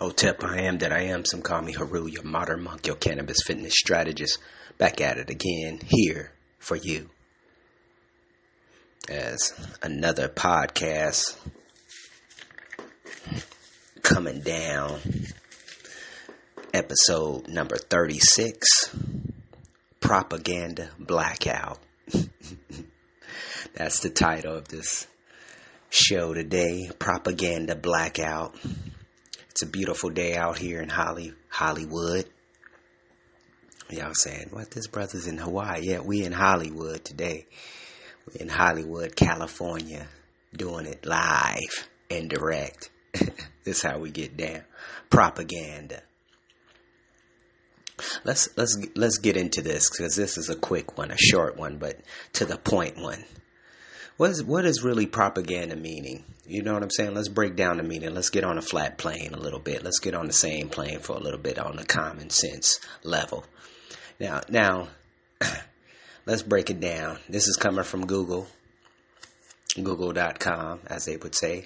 Otep, I am that I am. Some call me Heru, your modern monk, your cannabis fitness strategist. Back at it again, here for you. As another podcast coming down. Episode number 36. Propaganda Blackout. That's the title of this show today. Propaganda Blackout. It's a beautiful day out here in Hollywood. Y'all saying, what, this brother's in Hawaii? Yeah, we in Hollywood today. We're in Hollywood, California, doing it live and direct. This is how we get down. Propaganda. Let's get into this, because this is a quick one, a short one, but to the point one. What is really propaganda meaning? You know what I'm saying? Let's break down the meaning. Let's get on a flat plane a little bit. Let's get on the same plane for a little bit on the common sense level. Now, let's break it down. This is coming from Google.com, as they would say.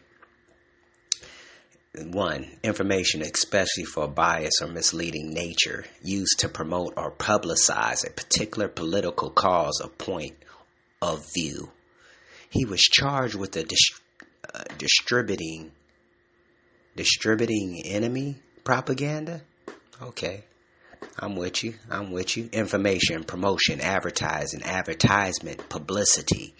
1. Information, especially for bias or misleading nature, used to promote or publicize a particular political cause or point of view. He was charged with distributing enemy propaganda. Okay, I'm with you. Information, promotion, advertisement, publicity.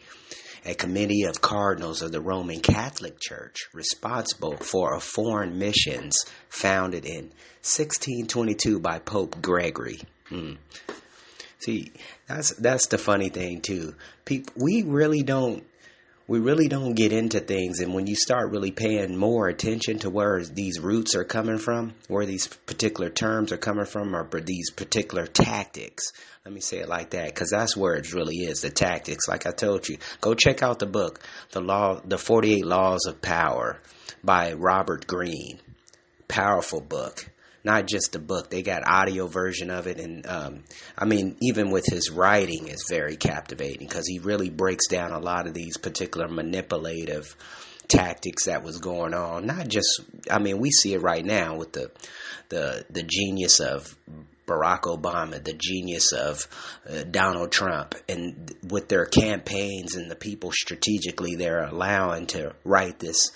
A committee of cardinals of the Roman Catholic Church responsible for foreign missions founded in 1622 by Pope Gregory. See, that's the funny thing too. People, we really don't get into things, and when you start really paying more attention to where these roots are coming from, where these particular terms are coming from, or these particular tactics, let me say it like that, because that's where it really is, the tactics. Like I told you, go check out the book, The 48 Laws of Power by Robert Greene. Powerful book. Not just the book, they got audio version of it, and even with his writing, is very captivating, because he really breaks down a lot of these particular manipulative tactics that was going on. Not just, we see it right now with the genius of Barack Obama, the genius of Donald Trump, and with their campaigns and the people strategically they're allowing to write these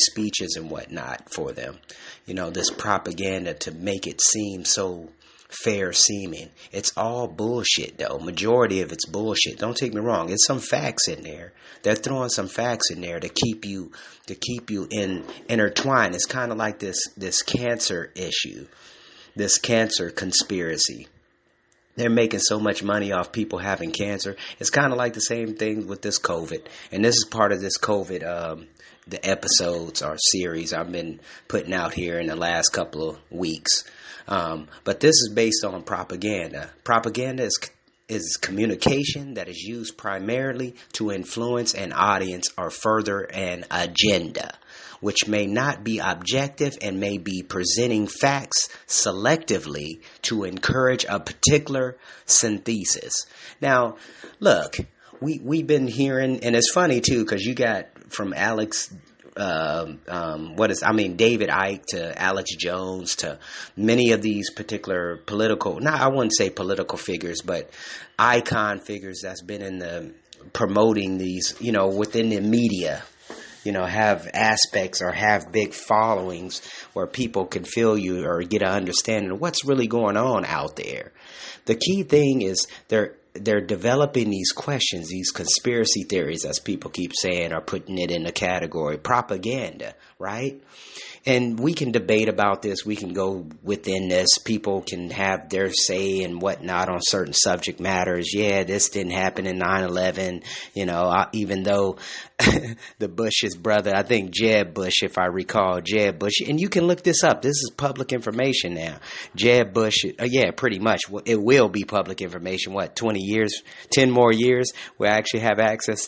speeches and whatnot for them. This propaganda to make it seem so fair seeming. It's all bullshit, though. Majority of it's bullshit. Don't take me wrong. There's some facts in there. They're throwing some facts in there to keep you intertwined. It's kind of like this cancer issue, this cancer conspiracy. They're making so much money off people having cancer. It's kind of like the same thing with this COVID. And this is part of this COVID, the episodes or series I've been putting out here in the last couple of weeks. But this is based on propaganda. Propaganda is communication that is used primarily to influence an audience or further an agenda, which may not be objective and may be presenting facts selectively to encourage a particular synthesis. Now, look, we've been hearing, and it's funny too, because you got from David Icke to Alex Jones to many of these particular I wouldn't say political figures, but icon figures that's been promoting these, within the media, have aspects or have big followings where people can feel you or get an understanding of what's really going on out there. The key thing is they're developing these questions, these conspiracy theories, as people keep saying, are putting it in the category propaganda, right? And we can debate about this. We can go within this. People can have their say and whatnot on certain subject matters. Yeah, this didn't happen in 9/11. Even though the Bush's brother, I think Jeb Bush, if I recall, Jeb Bush, and you can look this up. This is public information now. Jeb Bush, pretty much. It will be public information. 20 years, 10 more years, we'll actually have access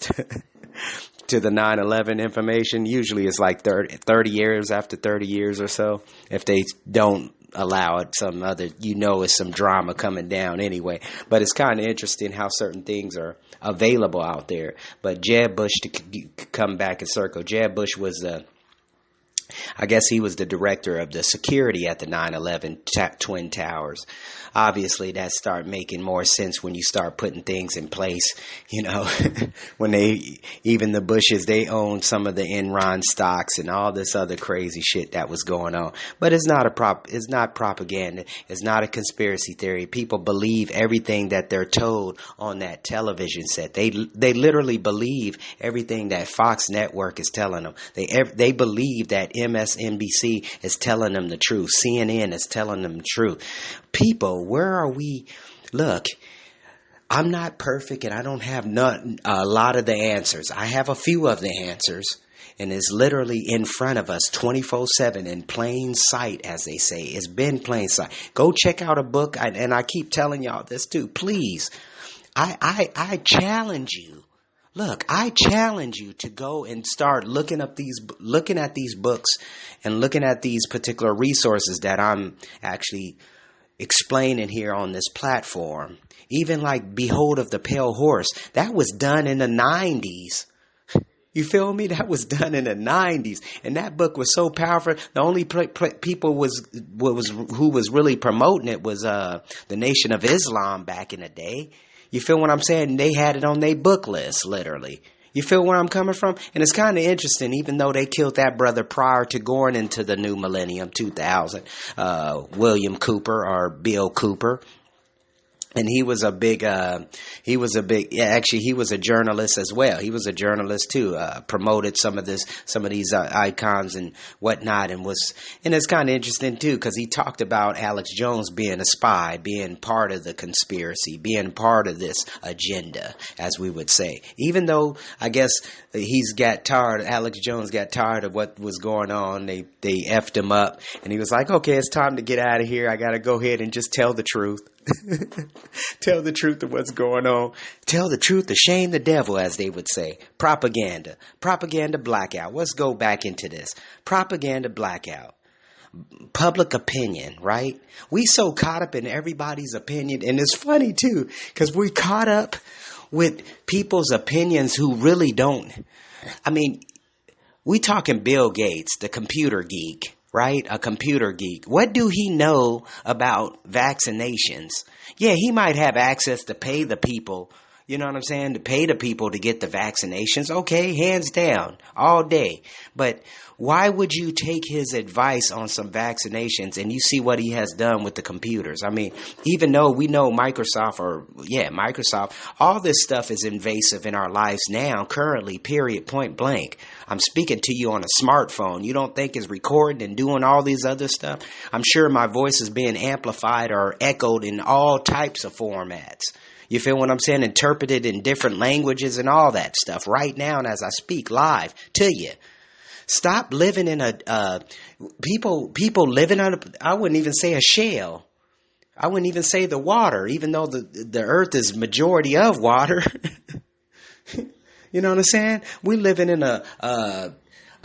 to the 9/11 information. Usually it's like 30 years after 30 years or so. If they don't allow it, some other, it's some drama coming down anyway. But it's kind of interesting how certain things are available out there. But Jeb Bush, to come back in circle, Jeb Bush was I guess he was the director of the security at the 9/11 Twin Towers. Obviously, that start making more sense when you start putting things in place. When even the Bushes, they own some of the Enron stocks and all this other crazy shit that was going on. But it's not it's not propaganda. It's not a conspiracy theory. People believe everything that they're told on that television set. They literally believe everything that Fox Network is telling them. They believe that MSNBC is telling them the truth. CNN is telling them the truth. People, where are we? Look, I'm not perfect and I don't have a lot of the answers. I have a few of the answers, and it's literally in front of us 24/7 in plain sight, as they say. It's been plain sight. Go check out a book, and I keep telling y'all this too. Please, I challenge you. Look, I challenge you to go and start looking at these books and looking at these particular resources that I'm actually explaining here on this platform. Even like Behold of the Pale Horse, that was done in the 90s. You feel me? That was done in the 90s, and that book was so powerful. The only people who was really promoting it was the Nation of Islam back in the day. You feel what I'm saying? They had it on their book list, literally. You feel where I'm coming from? And it's kind of interesting, even though they killed that brother prior to going into the new millennium, 2000, William Cooper or Bill Cooper. And he was a journalist as well. He was a journalist too, promoted some of these icons and whatnot, and it's kind of interesting too, because he talked about Alex Jones being a spy, being part of the conspiracy, being part of this agenda, as we would say. Even though I guess Alex Jones got tired of what was going on. They effed him up, and he was like, okay, it's time to get out of here. I got to go ahead and just tell the truth. Tell the truth of what's going on. Tell the truth to shame the devil, as they would say. Propaganda blackout. Let's go back into this. Propaganda blackout. Public opinion, right? We so caught up in everybody's opinion, and it's funny too, because we caught up with people's opinions who really don't. I mean, we talking Bill Gates, the computer geek. Right? A computer geek. What do he know about vaccinations? Yeah, he might have access to pay the people, you know what I'm saying? To pay the people to get the vaccinations. Okay, hands down, all day. But why would you take his advice on some vaccinations and you see what he has done with the computers? I mean, even though we know Microsoft, all this stuff is invasive in our lives now, currently, period, point blank. I'm speaking to you on a smartphone. You don't think it's recording and doing all these other stuff? I'm sure my voice is being amplified or echoed in all types of formats. You feel what I'm saying? Interpreted in different languages and all that stuff right now, and as I speak live to you. Stop living in people living on I wouldn't even say a shell. I wouldn't even say the water, even though the earth is majority of water. You know what I'm saying? We living in a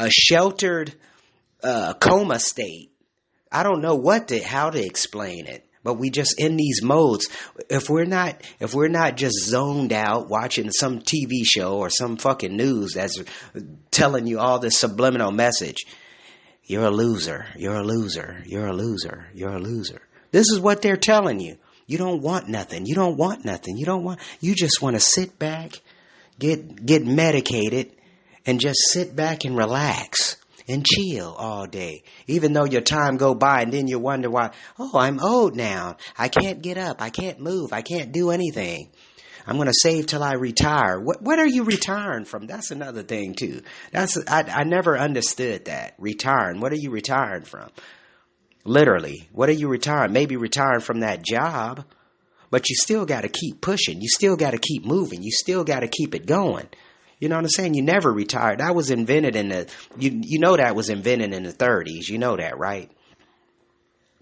sheltered coma state. I don't know how to explain it, but we just in these modes. If we're not just zoned out watching some TV show or some fucking news that's telling you all this subliminal message, you're a loser, you're a loser, you're a loser, you're a loser. This is what they're telling you. You don't want nothing. You don't want nothing. You just want to sit back, get medicated, and just sit back and relax and chill all day. Even though your time go by and then you wonder why, I'm old now. I can't get up. I can't move. I can't do anything. I'm going to save till I retire. What are you retiring from? That's another thing too. I never understood that. Retiring. What are you retiring from? Literally. What are you retiring? Maybe retiring from that job, but you still got to keep pushing. You still got to keep moving. You still got to keep it going. You know what I'm saying? You never retired. That was invented that was invented in the 30s. You know that, right?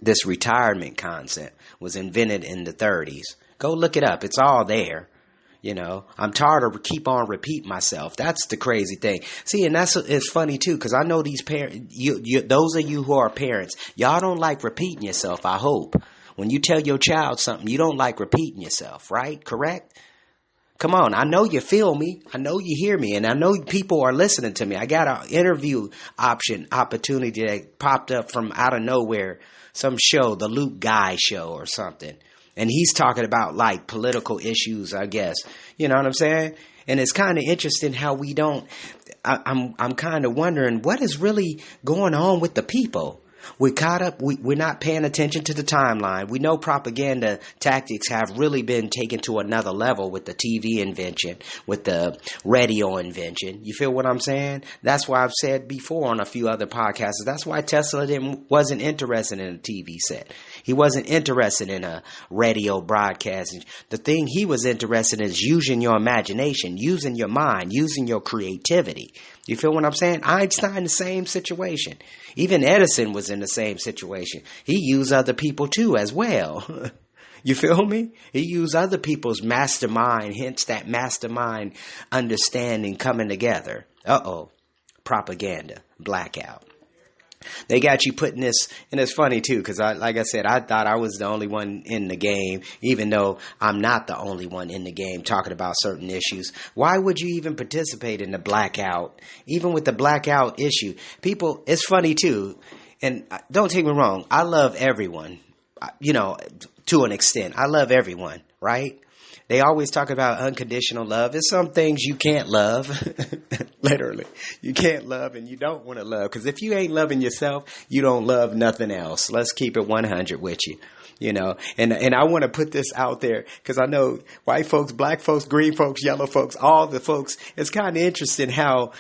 This retirement concept was invented in the 30s. Go look it up. It's all there. You know, I'm tired of keep on repeating myself. That's the crazy thing. See, and it's funny too, because I know these parents, those of you who are parents, y'all don't like repeating yourself, I hope. When you tell your child something, you don't like repeating yourself, right? Correct? Come on, I know you feel me. I know you hear me, and I know people are listening to me. I got an interview opportunity that popped up from out of nowhere. Some show, the Luke Guy show or something. And he's talking about like political issues, I guess. You know what I'm saying? And it's kind of interesting how we don't, I'm kind of wondering what is really going on with the people. We're caught up. We're not paying attention to the timeline. We know propaganda tactics have really been taken to another level with the TV invention, with the radio invention. You feel what I'm saying? That's why I've said before on a few other podcasts. That's why Tesla wasn't interested in a TV set. He wasn't interested in a radio broadcast. The thing he was interested in is using your imagination, using your mind, using your creativity. You feel what I'm saying? Einstein, the same situation. Even Edison was in the same situation. He used other people too as well. You feel me? He used other people's mastermind, hence that mastermind understanding coming together. Propaganda, blackout. They got you putting this, and it's funny too, because like I said, I thought I was the only one in the game, even though I'm not the only one in the game talking about certain issues. Why would you even participate in the blackout? Even with the blackout issue, people, it's funny too, and don't take me wrong, I love everyone, to an extent. I love everyone, right? They always talk about unconditional love. There's some things you can't love. Literally. You can't love and you don't want to love. Because if you ain't loving yourself, you don't love nothing else. Let's keep it 100 with you. And I want to put this out there because I know white folks, black folks, green folks, yellow folks, all the folks. It's kind of interesting how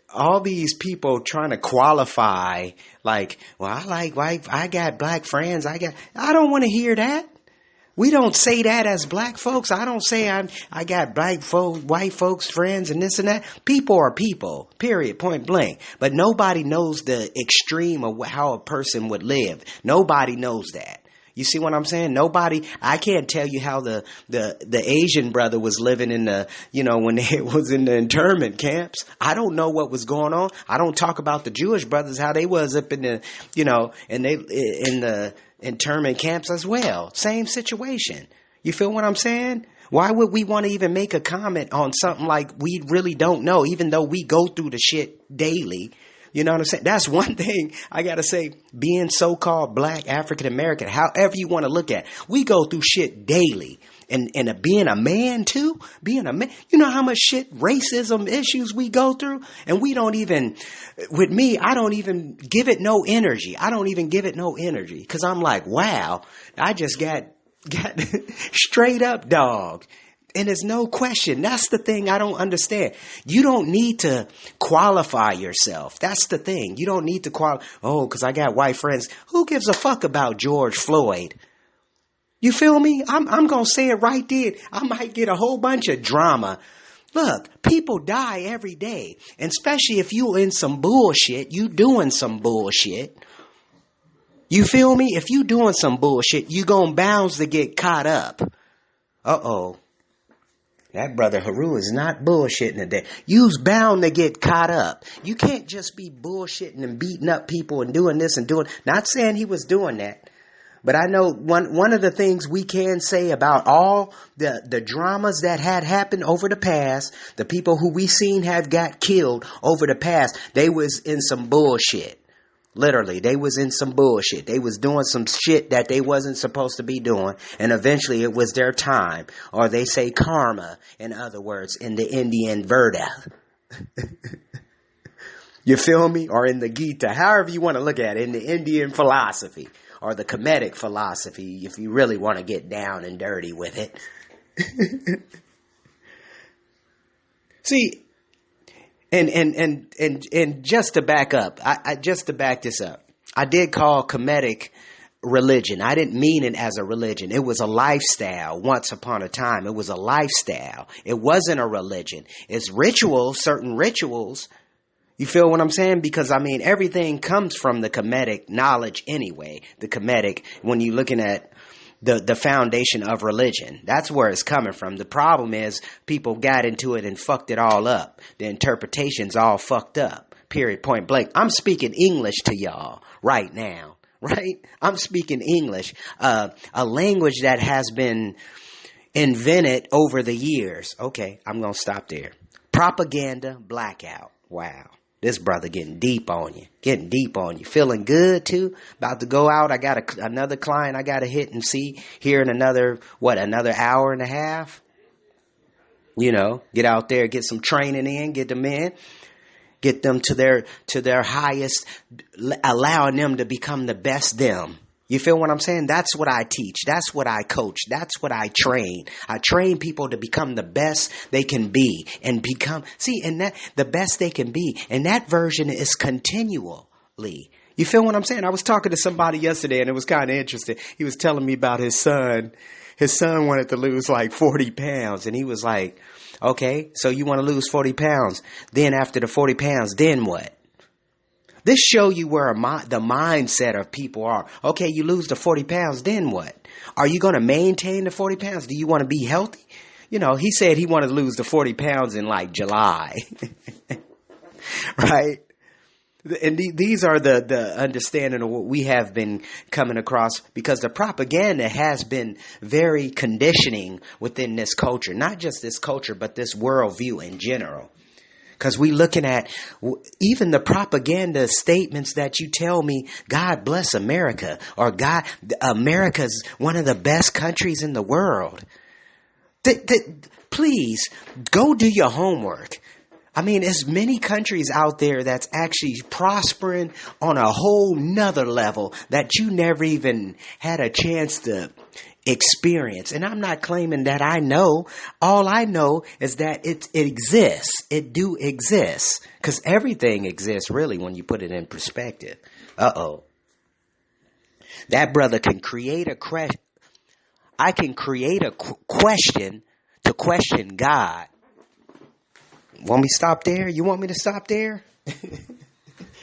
all these people trying to qualify like, well, I like white, I got black friends. I don't want to hear that. We don't say that as black folks. I don't say I got black folks, white folks, friends, and this and that. People are people, period, point blank. But nobody knows the extreme of how a person would live. Nobody knows that. You see what I'm saying? I can't tell you how the Asian brother was living in when they was in the internment camps. I don't know what was going on. I don't talk about the Jewish brothers, how they was up in the, and they in the internment camps as well. Same situation. You feel what I'm saying? Why would we want to even make a comment on something like we really don't know, even though we go through the shit daily? You know what I'm saying? That's one thing I got to say, being so-called black, African American, however you want to look at it, we go through shit daily. And being a man too, you know how much shit, racism issues we go through? And we don't even, with me, I don't even give it no energy. I don't even give it no energy because I'm like, wow, I just got straight up dog. And there's no question. That's the thing I don't understand. You don't need to qualify yourself. That's the thing. You don't need to because I got white friends. Who gives a fuck about George Floyd? You feel me? I'm going to say it right there. I might get a whole bunch of drama. Look, people die every day. And especially if you in some bullshit, you doing some bullshit. You feel me? If you doing some bullshit, you going bounds to get caught up. That brother Heru is not bullshitting today. You's bound to get caught up. You can't just be bullshitting and beating up people and doing this and doing. Not saying he was doing that. But I know one of the things we can say about all the dramas that had happened over the past, the people who we seen have got killed over the past, they was in some bullshit. Literally, they was in some bullshit. They was doing some shit that they wasn't supposed to be doing. And eventually it was their time. Or they say karma, in other words, in the Indian Verda. You feel me? Or in the Gita, however you want to look at it, in the Indian philosophy. Or the Kemetic philosophy, if you really want to get down and dirty with it. See, and just to back up, just to back this up, I did call Kemetic religion. I didn't mean it as a religion. It was a lifestyle. Once upon a time, it was a lifestyle. It wasn't a religion. It's rituals, certain rituals. You feel what I'm saying? Because, everything comes from the Kemetic knowledge anyway. The Kemetic, when you're looking at the foundation of religion. That's where it's coming from. The problem is people got into it and fucked it all up. The interpretation's all fucked up. Period, point blank. I'm speaking English to y'all right now. Right? I'm speaking English. A language that has been invented over the years. Okay, I'm going to stop there. Propaganda blackout. Wow. This brother getting deep on you. Getting deep on you. Feeling good too. About to go out. I got another client I got to hit and see here in another hour and a half. You know, get out there, get some training in, get them in. Get them to their highest, allowing them to become the best them. You feel what I'm saying? That's what I teach. That's what I coach. That's what I train. I train people to become the best they can be and and that the best they can be. And that version is continually. You feel what I'm saying? I was talking to somebody yesterday and it was kind of interesting. He was telling me about his son. His son wanted to lose like 40 pounds and he was like, okay, so you want to lose 40 pounds. Then after the 40 pounds, then what? This show you where the mindset of people are. Okay, you lose the 40 pounds, then what? Are you going to maintain the 40 pounds? Do you want to be healthy? You know, he said he wanted to lose the 40 pounds in like July. Right? And these are the understanding of what we have been coming across, because the propaganda has been very conditioning within this culture, not just this culture, but this worldview in general. Because we looking at even the propaganda statements that you tell me, God bless America, or America's one of the best countries in the world. Please go do your homework. I mean, there's many countries out there that's actually prospering on a whole nother level that you never even had a chance to experience. And I'm not claiming that I know. All I know is that it exists. It do exist. Because everything exists, really, when you put it in perspective. Uh-oh. That brother can create I can create a question to question God. Want me to stop there? You want me to stop there?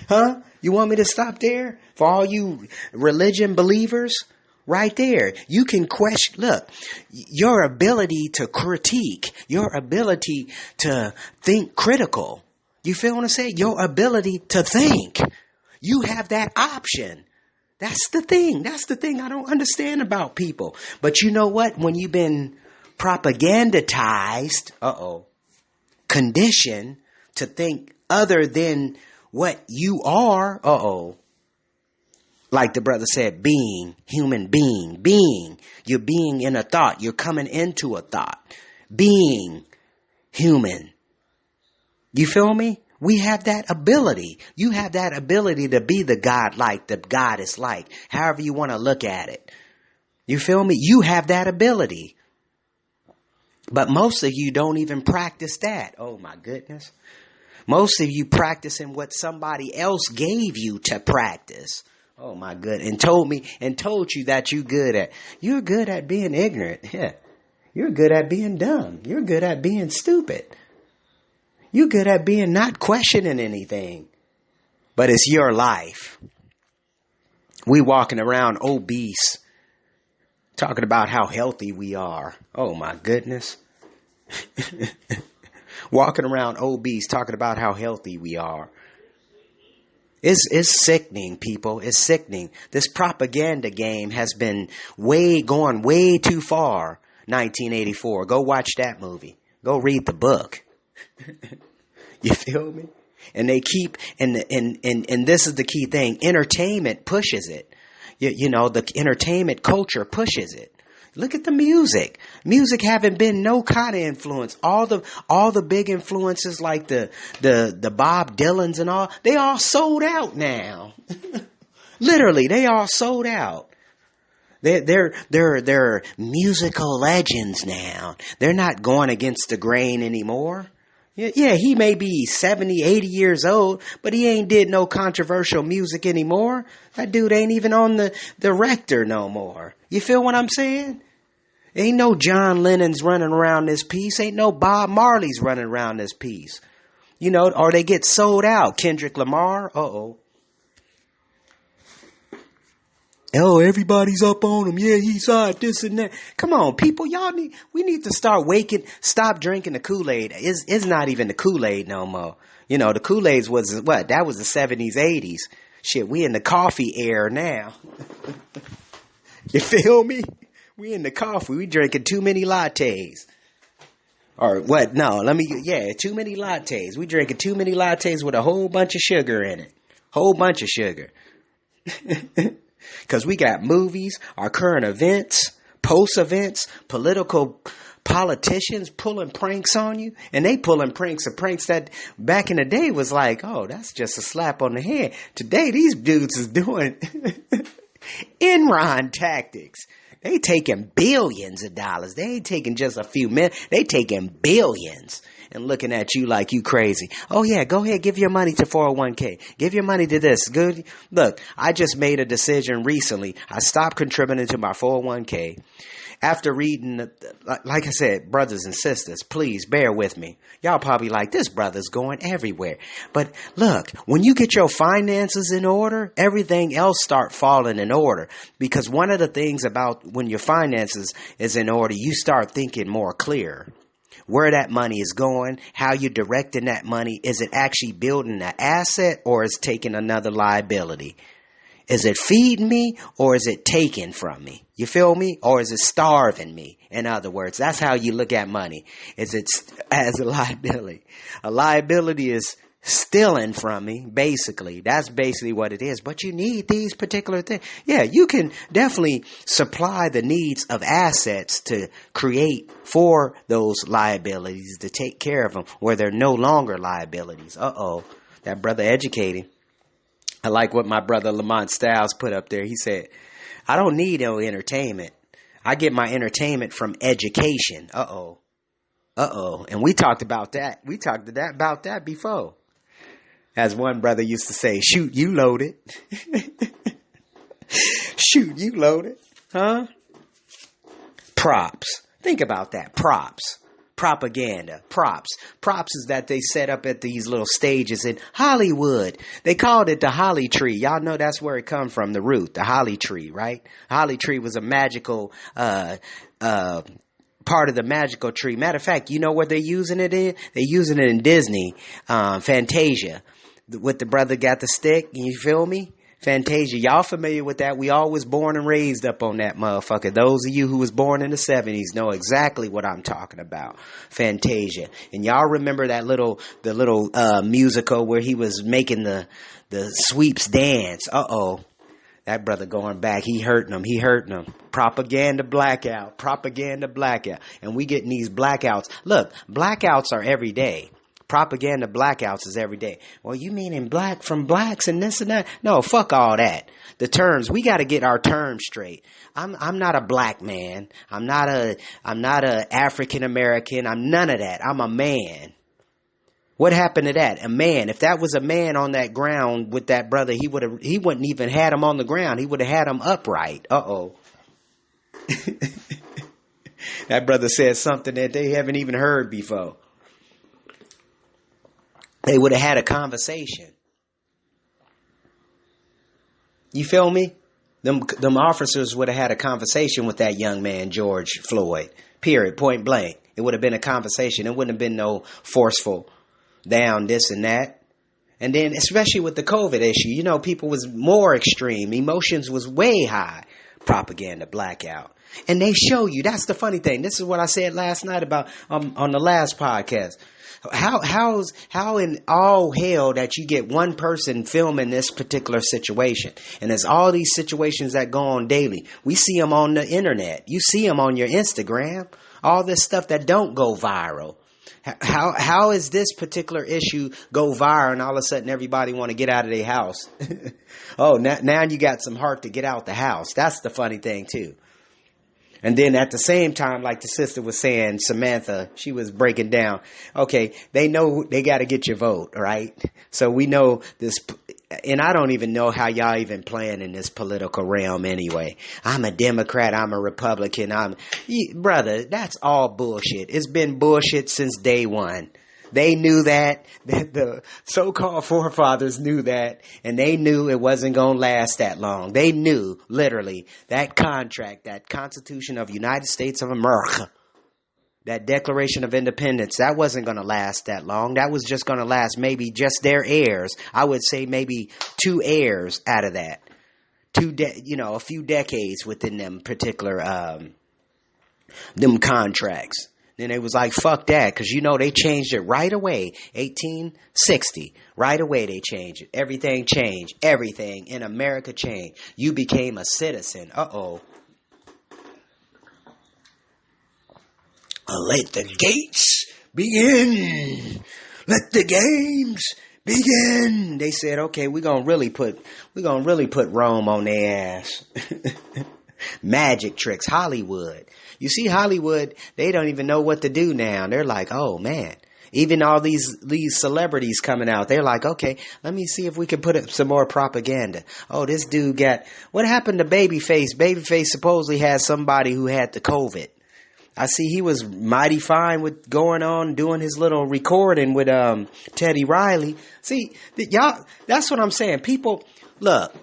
Huh? You want me to stop there? For all you religion believers? Right there. You can question, look, your ability to critique, your ability to think critical. You feel what I'm saying? Your ability to think. You have that option. That's the thing. That's the thing I don't understand about people. But you know what? When you've been propagandized, conditioned to think other than what you are, like the brother said, human being. You're being in a thought. You're coming into a thought. Being human. You feel me? We have that ability. You have that ability to be the God-like, the goddess-like, however you want to look at it. You feel me? You have that ability. But most of you don't even practice that. Oh my goodness. Most of you practicing what somebody else gave you to practice. Oh my goodness. And told you that you're good at being ignorant. Yeah. You're good at being dumb. You're good at being stupid. You're good at being not questioning anything. But it's your life. We walking around obese, talking about how healthy we are. Oh my goodness. Walking around obese, talking about how healthy we are. It's sickening, people. It's sickening. This propaganda game has been going way too far. 1984. Go watch that movie. Go read the book. You feel me? And they keep, and this is the key thing. Entertainment pushes it. You know, the entertainment culture pushes it. Look at the music. Music haven't been no kind of influence. All the big influences like the Bob Dylans and all, they all sold out now. Literally, they all sold out. They're musical legends now. They're not going against the grain anymore. Yeah, he may be 70, 80 years old, but he ain't did no controversial music anymore. That dude ain't even on the rector no more. You feel what I'm saying? Ain't no John Lennon's running around this piece. Ain't no Bob Marley's running around this piece. You know, or they get sold out. Kendrick Lamar, Oh, everybody's up on him. Yeah, he's hot, this and that. Come on, people. We need to stop drinking the Kool-Aid. It's not even the Kool-Aid no more. You know, the Kool-Aid was what? That was the 70s, 80s. Shit, we in the coffee era now. You feel me? We in the coffee. We drinking too many lattes. Or what? No, too many lattes. We drinking too many lattes with a whole bunch of sugar in it. Whole bunch of sugar. Because we got movies, our current events, post events, politicians pulling pranks on you. And they pulling pranks that back in the day was like, oh, that's just a slap on the head. Today, these dudes is doing Enron tactics. They taking billions of dollars. They ain't taking just a few minutes. They taking billions and looking at you like you crazy. Oh yeah, go ahead, give your money to 401k. Give your money to this. Good. Look, I just made a decision recently. I stopped contributing to my 401k. After reading, like I said, brothers and sisters, please bear with me. Y'all probably like, this brother's going everywhere. But look, when you get your finances in order, everything else start falling in order. Because one of the things about when your finances is in order, you start thinking more clear. Where that money is going, how you're directing that money. Is it actually building an asset or is it taking another liability? Is it feeding me or is it taking from me? You feel me? Or is it starving me? In other words, that's how you look at money. Is it as a liability? A liability is stealing from me, basically. That's basically what it is. But you need these particular things. Yeah, you can definitely supply the needs of assets to create for those liabilities, to take care of them where they're no longer liabilities. That brother educating. I like what my brother Lamont Styles put up there. He said, I don't need no entertainment. I get my entertainment from education. And we talked about that. We talked about that before. As one brother used to say, shoot, you loaded. Shoot, you loaded. Huh? Props. Think about that. Props. Propaganda. Props is that they set up at these little stages in Hollywood. They called it the holly tree. Y'all know that's where it come from, the root, the holly tree, right? Holly tree was a magical part of the magical tree. Matter of fact, you know what they're using it in? They're using it in Disney, Fantasia. With the brother got the stick, you feel me? Fantasia, y'all familiar with that? We all was born and raised up on that motherfucker. Those of you who was born in the 70s know exactly what I'm talking about. Fantasia. And y'all remember the little musical where he was making the sweeps dance. That brother going back, he hurting them. Propaganda blackout. And we getting these blackouts. Look, blackouts are every day. Propaganda blackouts is every day. Well, you mean in black from blacks and this and that? No, fuck all that. The terms, we got to get our terms straight. I'm not a black man. I'm not a African American. I'm none of that. I'm a man. What happened to that? A man. If that was a man on that ground with that brother, he wouldn't even had him on the ground. He would have had him upright. That brother said something that they haven't even heard before. They would have had a conversation. You feel me? Them officers would have had a conversation with that young man, George Floyd. Period. Point blank. It would have been a conversation. It wouldn't have been no forceful down this and that. And then, especially with the COVID issue, people was more extreme. Emotions was way high. Propaganda blackout. And they show you. That's the funny thing. This is what I said last night about on the last podcast. How in all hell that you get one person filming this particular situation? And there's all these situations that go on daily. We see them on the internet. You see them on your Instagram. All this stuff that don't go viral. How is this particular issue go viral and all of a sudden everybody want to get out of their house? Now you got some heart to get out the house. That's the funny thing too. And then at the same time, like the sister was saying, Samantha, she was breaking down. Okay, they know they got to get your vote, right? So we know this, and I don't even know how y'all even playing in this political realm anyway. I'm a Democrat, I'm a Republican, brother, that's all bullshit. It's been bullshit since day one. They knew that the so-called forefathers knew that, and they knew it wasn't going to last that long. They knew, literally, that contract, that Constitution of United States of America, that Declaration of Independence, that wasn't going to last that long. That was just going to last maybe just their heirs. I would say maybe 2 heirs out of that. A few decades within them particular them contracts. Then they was like, fuck that, because they changed it right away. 1860, right away they changed it. Everything changed. Everything in America changed. You became a citizen. Let the gates begin. Let the games begin. They said, okay, we're gonna really put Rome on their ass. Magic tricks, Hollywood. You see, Hollywood, they don't even know what to do now. They're like, oh man. Even all these celebrities coming out, they're like, okay, let me see if we can put up some more propaganda. Oh, this dude what happened to Babyface? Babyface supposedly had somebody who had the COVID. I see he was mighty fine with going on doing his little recording with Teddy Riley. See, y'all, that's what I'm saying. People, look,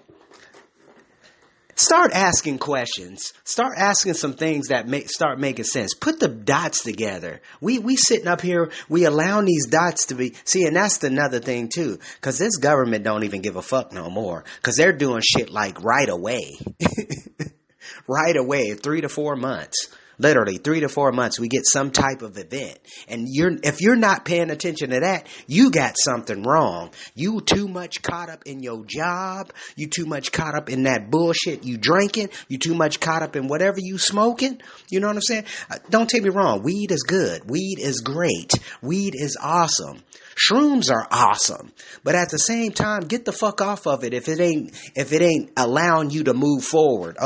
start asking questions. Start asking some things that start making sense. Put the dots together. We sitting up here, we allowing these dots to be, see, and that's another thing too, because this government don't even give a fuck no more, because they're doing shit like right away. Right away, 3 to 4 months. Literally 3 to 4 months, we get some type of event. And if you're not paying attention to that, you got something wrong. You too much caught up in your job. You too much caught up in that bullshit you drinking. You too much caught up in whatever you smoking. You know what I'm saying? Don't take me wrong. Weed is good. Weed is great. Weed is awesome. Shrooms are awesome. But at the same time, get the fuck off of it if it ain't allowing you to move forward.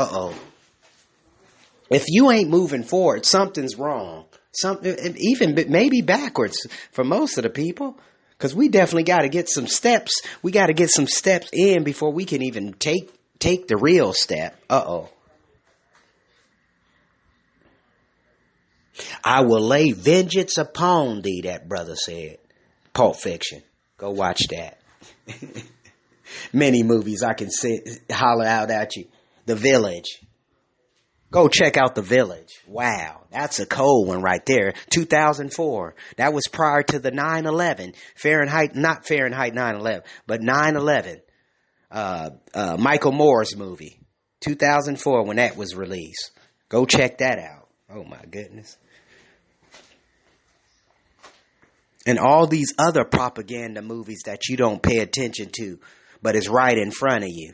If you ain't moving forward, something's wrong. Even maybe backwards for most of the people. Because we definitely got to get some steps. We got to get some steps in before we can even take the real step. I will lay vengeance upon thee, that brother said. Pulp Fiction. Go watch that. Many movies I can holler out at you. The Village. Go check out The Village. Wow, that's a cold one right there. 2004. That was prior to the 9/11. Not Fahrenheit 9/11, but 9/11. Michael Moore's movie. 2004 when that was released. Go check that out. Oh my goodness. And all these other propaganda movies that you don't pay attention to, but it's right in front of you.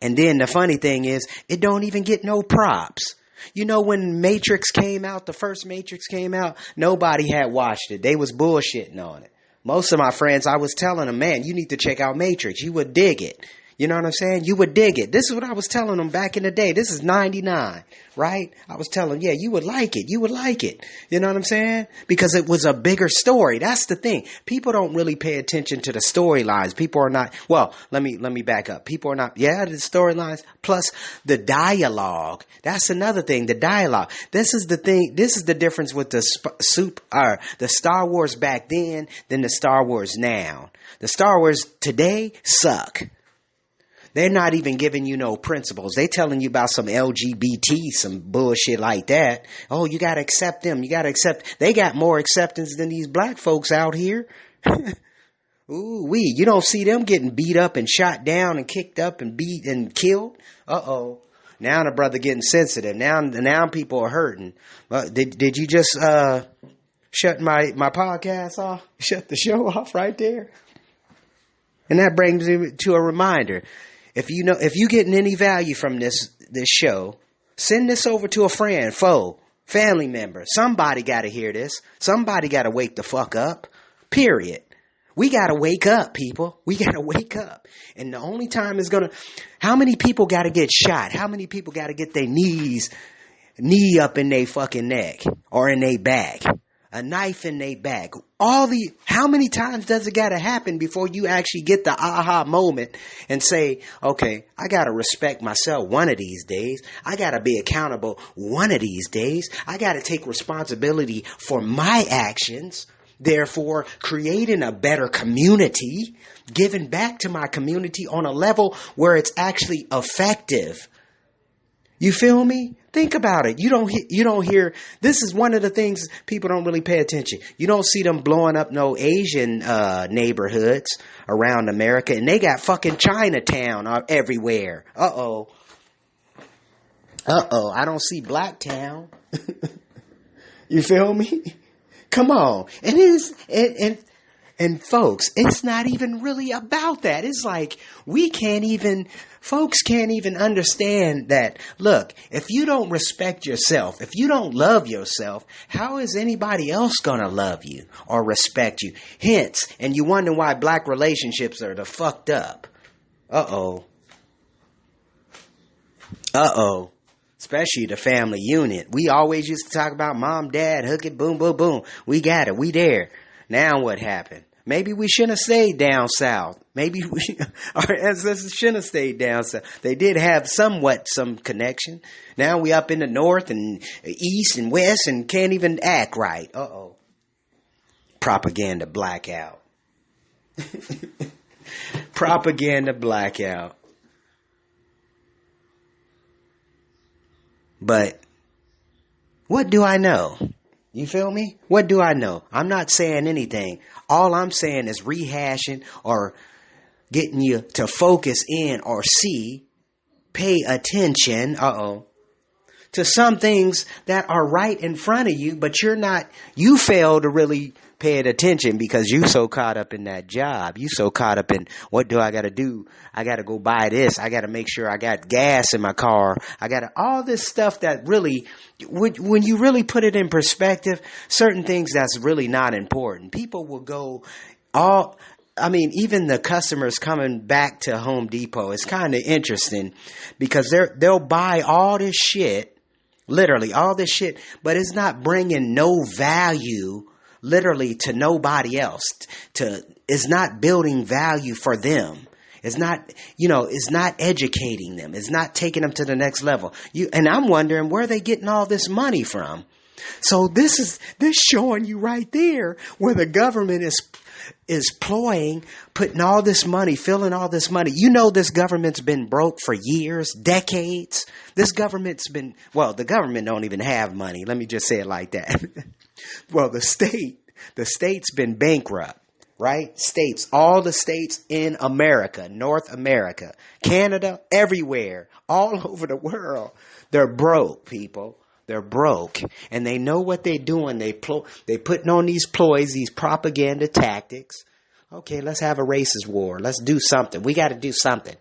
And then the funny thing is, it don't even get no props. When Matrix came out, the first Matrix came out, nobody had watched it. They was bullshitting on it. Most of my friends, I was telling them, man, you need to check out Matrix. You would dig it. You know what I'm saying? You would dig it. This is what I was telling them back in the day. This is 99, right? I was telling them, yeah, you would like it. You would like it. You know what I'm saying? Because it was a bigger story. That's the thing. People don't really pay attention to the storylines. People are not, well, let me back up. People are not, yeah, the storylines plus the dialogue. That's another thing, the dialogue. This is the thing. This is the difference with the Star Wars back then than the Star Wars now. The Star Wars today suck. They're not even giving you no principles. They telling you about some LGBT, some bullshit like that. Oh, you got to accept them. You got to accept. They got more acceptance than these black folks out here. Ooh, you don't see them getting beat up and shot down and kicked up and beat and killed. Now the brother getting sensitive. Now people are hurting. Did you just shut my podcast off? Shut the show off right there? And that brings me to a reminder. If you getting any value from this show, send this over to a friend, foe, family member. Somebody got to hear this. Somebody got to wake the fuck up. Period. We got to wake up, people. We got to wake up. And the only time is how many people got to get shot? How many people got to get their knee up in their fucking neck or in their back? A knife in their back. How many times does it gotta happen before you actually get the aha moment and say, okay, I gotta respect myself one of these days. I gotta be accountable one of these days. I gotta take responsibility for my actions. Therefore, creating a better community, giving back to my community on a level where it's actually effective. You feel me? Think about it. You don't hear, this is one of the things people don't really pay attention. You don't see them blowing up no Asian neighborhoods around America, and they got fucking Chinatown everywhere. I don't see Blacktown. You feel me? Come on. And folks, it's not even really about that. It's like folks can't even understand that. Look, if you don't respect yourself, if you don't love yourself, how is anybody else going to love you or respect you? Hence, and you wonder why black relationships are the fucked up. Uh-oh. Especially the family unit. We always used to talk about mom, dad, hook it, boom, boom, boom. We got it. We there. Now what happened? Maybe we shouldn't have stayed down south. Maybe our ancestors shouldn't have stayed down south. They did have some connection. Now we up in the north and east and west and can't even act right. Uh-oh. Propaganda blackout. Propaganda blackout. But what do I know? You feel me? What do I know? I'm not saying anything. All I'm saying is rehashing or getting you to focus in or pay attention, to some things that are right in front of you, but you fail to really pay attention because you so caught up in that job. You so caught up in, what do I got to do? I got to go buy this. I got to make sure I got gas in my car. All this stuff that really, when you really put it in perspective, certain things that's really not important. People will go even the customers coming back to Home Depot, it's kind of interesting because they'll buy all this shit, literally all this shit, but it's not bringing no value literally to nobody else. It's not building value for them. It's not, it's not educating them. It's not taking them to the next level. And I'm wondering where they getting all this money from. So this showing you right there where the government is ploying, putting all this money, filling all this money. This government's been broke for years, decades. The government don't even have money. Let me just say it like that. Well, the state's been bankrupt, right? All the states in America, North America, Canada, everywhere, all over the world. They're broke, people. They're broke, and they know what they're doing. They putting on these ploys, these propaganda tactics. Okay, let's have a racist war. Let's do something. We got to do something.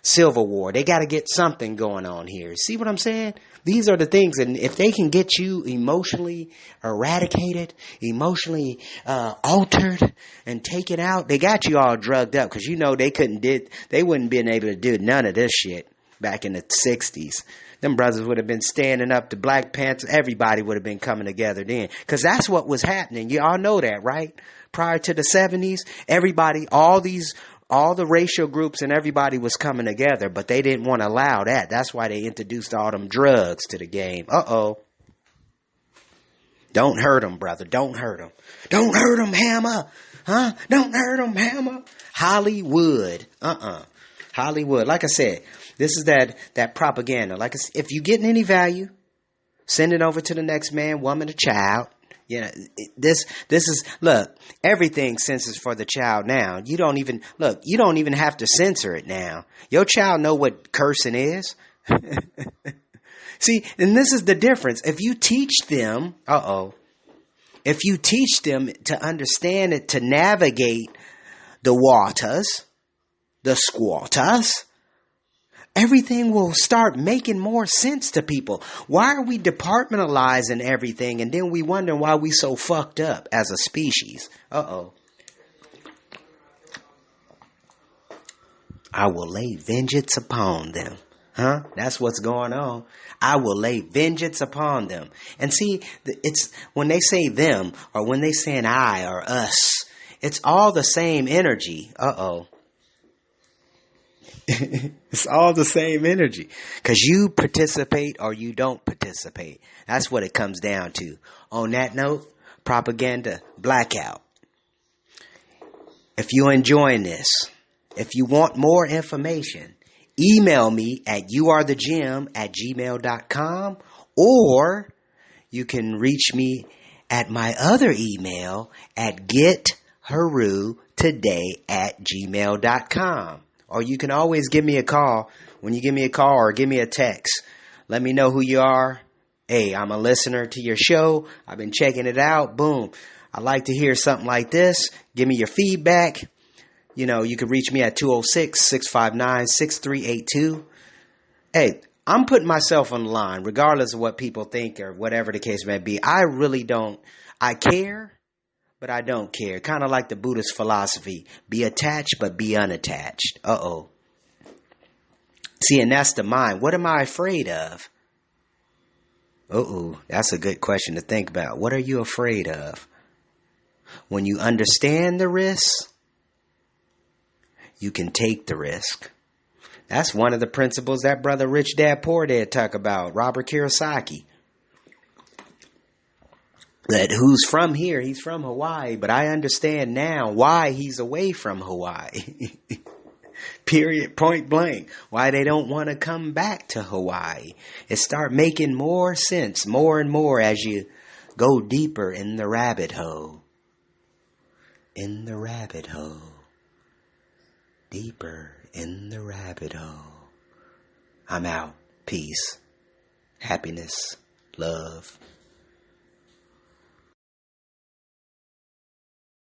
Civil war. They got to get something going on here. See what I'm saying? These are the things, and if they can get you emotionally eradicated, emotionally altered, and taken out, they got you all drugged up because they wouldn't been able to do none of this shit back in the 60s. Them brothers would have been standing up to Black Panthers. Everybody would have been coming together then. Because that's what was happening. You all know that, right? Prior to the 70s, everybody, all the racial groups and everybody was coming together. But they didn't want to allow that. That's why they introduced all them drugs to the game. Uh-oh. Don't hurt them, brother. Don't hurt them. Don't hurt them, Hammer. Huh? Don't hurt them, Hammer. Hollywood. Hollywood. Like I said, this is that propaganda. Like, if you getting any value, send it over to the next man, woman, or child. This is, look, everything censors for the child now. You don't even have to censor it now. Your child know what cursing is. See, and this is the difference. If you teach them, if you teach them to understand it, to navigate the waters, the squatters, everything will start making more sense to people. Why are we departmentalizing everything and then we wonder why we so fucked up as a species? I will lay vengeance upon them. Huh? That's what's going on. I will lay vengeance upon them. And see, it's when they say them or when they say an I or us, it's all the same energy. It's all the same energy. Because you participate or you don't participate. That's what it comes down to. On that note, propaganda blackout. If you're enjoying this, if you want more information, email me at youarethegym@gmail.com, or you can reach me at my other email at getherutoday@gmail.com. Or you can always give me a call. When you give me a call or give me a text, let me know who you are Hey, I'm a listener to your show. I've been checking it out. Boom. I'd like to hear something like this. Give me your feedback. You know, you can reach me at 206-659-6382. Hey, I'm putting myself on the line, regardless of what people think or whatever the case may be. I really don't. I care, but I don't care. Kind of like the Buddhist philosophy. Be attached, but be unattached. Uh-oh. See, and that's the mind. What am I afraid of? Uh-oh. That's a good question to think about. What are you afraid of? When you understand the risks, you can take the risk. That's one of the principles that brother Rich Dad Poor Dad talk about, Robert Kiyosaki. That who's from here, he's from Hawaii, but I understand now why he's away from Hawaii. Period, point blank. Why they don't want to come back to Hawaii. It start making more sense, more and more as you go deeper in the rabbit hole. In the rabbit hole. Deeper in the rabbit hole. I'm out. Peace. Happiness. Love.